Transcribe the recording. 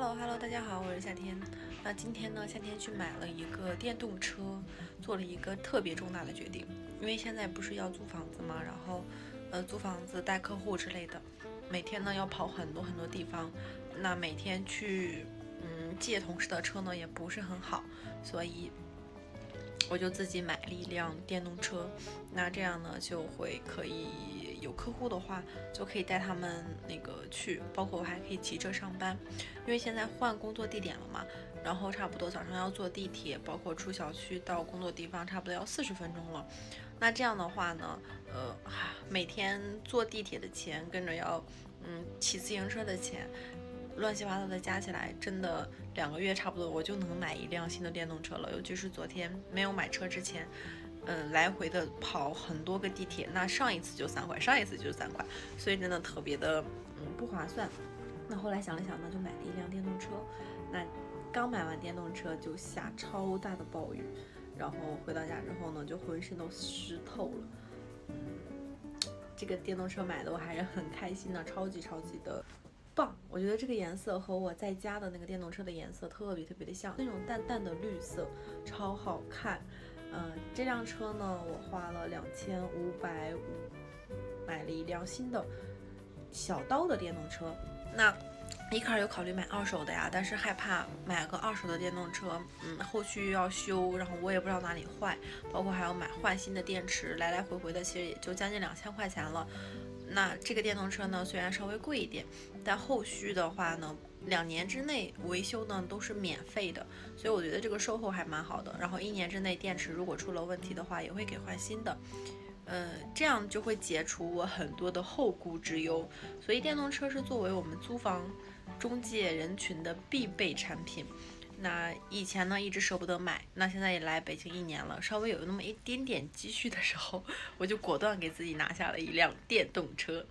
Hello，大家好，我是夏天。那今天呢，夏天去买了一个电动车，做了一个特别重大的决定。因为现在不是要租房子嘛，然后租房子带客户之类的，每天呢要跑很多地方，那每天去借同事的车呢也不是很好，所以我就自己买了一辆电动车。那这样呢就会可以有客户的话，就可以带他们去，包括我还可以骑车上班，因为现在换工作地点了嘛，然后差不多早上要坐地铁，包括出小区到工作地方差不多要40分钟了。那这样的话呢，每天坐地铁的钱跟着要骑自行车的钱，乱七八糟的加起来，真的2个月差不多我就能买一辆新的电动车了。尤其是昨天没有买车之前，来回的跑很多个地铁，那上一次就3块，所以真的特别的不划算。那后来想了想呢，就买了一辆电动车。那刚买完电动车就下超大的暴雨，然后回到家之后呢，就浑身都湿透了。这个电动车买的我还是很开心的，超级的棒！我觉得这个颜色和我在家的那个电动车的颜色特别的像，那种淡的绿色，超好看。这辆车呢，我花了2550买了一辆新的小刀的电动车。那一开始有考虑买二手的呀，但是害怕买个二手的电动车，后续要修，然后我也不知道哪里坏，包括还要换新的电池，来回的，其实也就将近2000块钱了。那这个电动车呢，虽然稍微贵一点，但后续的话呢，2年之内维修呢都是免费的，所以我觉得这个售后还蛮好的。然后1年之内电池如果出了问题的话，也会给换新的。这样就会解除我很多的后顾之忧。所以电动车是作为我们租房中介人群的必备产品。那以前呢一直舍不得买，那现在也来北京1年了，稍微有那么一点点积蓄的时候，我就果断给自己拿下了一辆电动车。